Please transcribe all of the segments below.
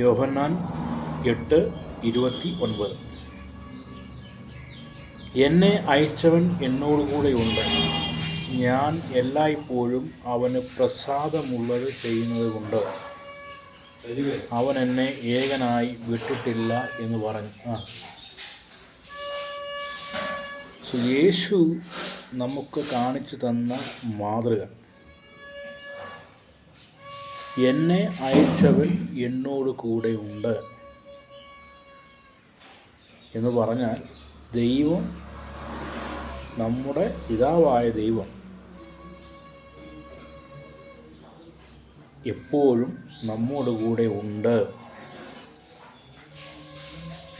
യോഹന്നാൻ 8:29. എന്നെ അയച്ചവൻ എന്നോടുകൂടെയുണ്ട്. ഞാൻ എല്ലായ്പ്പോഴും അവന് പ്രസാദമുള്ളത് ചെയ്യുന്നതുകൊണ്ട് അവൻ എന്നെ ഏകനായി വിട്ടിട്ടില്ല എന്ന് പറഞ്ഞു. യേശു നമുക്ക് കാണിച്ചു തന്ന മാതൃക, എന്നെ അയച്ചവൻ എന്നോട് കൂടെയുണ്ട് എന്ന് പറഞ്ഞാൽ ദൈവം, നമ്മുടെ പിതാവായ ദൈവം എപ്പോഴും നമ്മോട് കൂടെ ഉണ്ട്.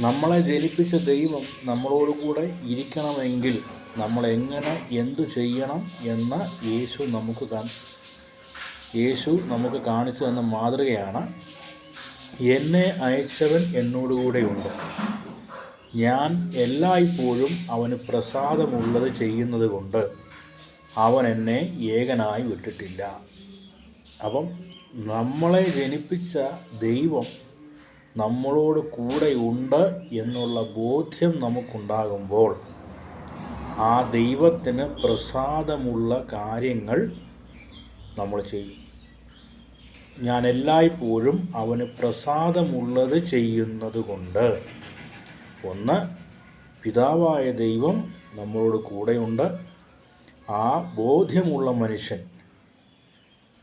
നമ്മളെ ജനിപ്പിച്ച ദൈവം നമ്മളോട് കൂടെ ഇരിക്കണമെങ്കിൽ നമ്മൾ എങ്ങനെ എന്തു ചെയ്യണം എന്ന് യേശു നമുക്ക് കാണിച്ചു തന്ന മാതൃകയാണ്. എന്നെ അയച്ചവൻ എന്നോടുകൂടെയുണ്ട്. ഞാൻ എല്ലായ്പ്പോഴും അവന് പ്രസാദമുള്ളത് ചെയ്യുന്നത് കൊണ്ട് അവൻ എന്നെ ഏകനായി വിട്ടിട്ടില്ല. അപ്പം നമ്മളെ ജനിപ്പിച്ച ദൈവം നമ്മളോട് കൂടെയുണ്ട് എന്നുള്ള ബോധ്യം നമുക്കുണ്ടാകുമ്പോൾ ആ ദൈവത്തിന് പ്രസാദമുള്ള കാര്യങ്ങൾ നമ്മൾ ചെയ്യും. ഞാൻ എല്ലായ്പ്പോഴും അവന് പ്രസാദമുള്ളത് ചെയ്യുന്നത് കൊണ്ട്, ഒന്ന്, പിതാവായ ദൈവം നമ്മളോട് കൂടെയുണ്ട്. ആ ബോധ്യമുള്ള മനുഷ്യൻ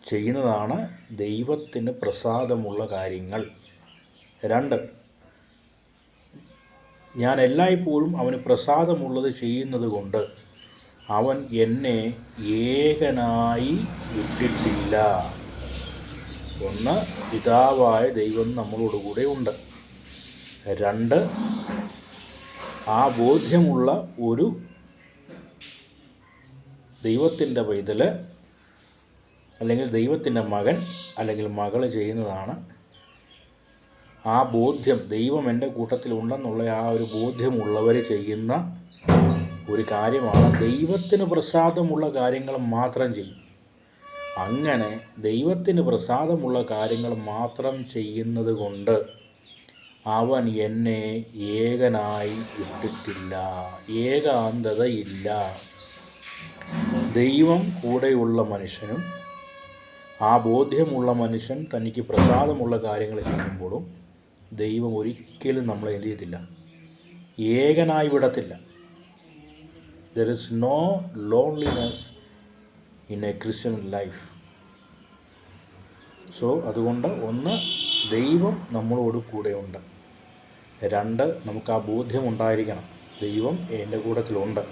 ചെയ്യുന്നതാണ് ദൈവത്തിന് പ്രസാദമുള്ള കാര്യങ്ങൾ. രണ്ട്, ഞാൻ എല്ലായ്പ്പോഴും അവന് പ്രസാദമുള്ളത് ചെയ്യുന്നത് കൊണ്ട് അവൻ എന്നെ ഏകനായി വിട്ടിട്ടില്ല. ഒന്ന്, പിതാവായ ദൈവം നമ്മളോടുകൂടെ ഉണ്ട്. രണ്ട്, ആ ബോധ്യമുള്ള ഒരു ദൈവത്തിൻ്റെ പൈതൽ അല്ലെങ്കിൽ ദൈവത്തിൻ്റെ മകൻ അല്ലെങ്കിൽ മകൾ ചെയ്യുന്നതാണ്. ആ ബോധ്യം, ദൈവം എൻ്റെ കൂട്ടത്തിലുണ്ടെന്നുള്ള ആ ഒരു ബോധ്യമുള്ളവർ ചെയ്യുന്ന ഒരു കാര്യമാണ്. ദൈവത്തിന് പ്രസാദമുള്ള കാര്യങ്ങൾ മാത്രം ചെയ്യും. അങ്ങനെ ദൈവത്തിന് പ്രസാദമുള്ള കാര്യങ്ങൾ മാത്രം ചെയ്യുന്നത് കൊണ്ട് അവൻ എന്നെ ഏകനായി വിട്ടിട്ടില്ല. ഏകാന്തതയില്ല. ദൈവം കൂടെയുള്ള മനുഷ്യനും ആ ബോധ്യമുള്ള മനുഷ്യൻ തനിക്ക് പ്രസാദമുള്ള കാര്യങ്ങൾ ചെയ്യുമ്പോഴും ദൈവം ഒരിക്കലും നമ്മളെ എന്ത് ചെയ്യത്തില്ല, ഏകനായി വിടത്തില്ല. There is no loneliness in a Christian life. അതുകൊണ്ട് ഒന്ന്, ദൈവം നമ്മളോട് കൂടെയുണ്ട്. രണ്ട്, നമുക്ക് ആ ബോധ്യം ഉണ്ടായിരിക്കണം, ദൈവം എൻ്റെ കൂട്ടത്തിലുണ്ട്.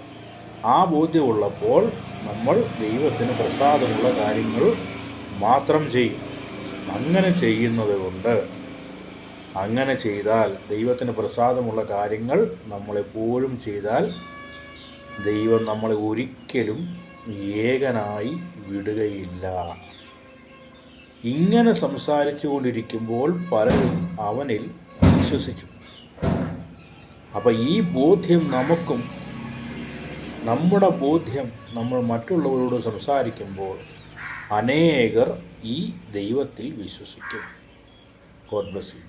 ആ ബോധ്യമുള്ളപ്പോൾ നമ്മൾ ദൈവത്തിന് പ്രസാദമുള്ള കാര്യങ്ങൾ മാത്രം ചെയ്യും. അങ്ങനെ ചെയ്താൽ ദൈവത്തിന് പ്രസാദമുള്ള കാര്യങ്ങൾ നമ്മളെപ്പോഴും ചെയ്താൽ ദൈവം നമ്മളെ ഒരിക്കലും ഏകനായി വിടുകയില്ല. ഇങ്ങനെ സംസാരിച്ചു കൊണ്ടിരിക്കുമ്പോൾ പലരും അവനിൽ വിശ്വസിച്ചു. അപ്പം ഈ ബോധ്യം നമുക്കും, നമ്മുടെ ബോധ്യം നമ്മൾ മറ്റുള്ളവരോട് സംസാരിക്കുമ്പോൾ അനേകർ ഈ ദൈവത്തിൽ വിശ്വസിക്കും. God bless you.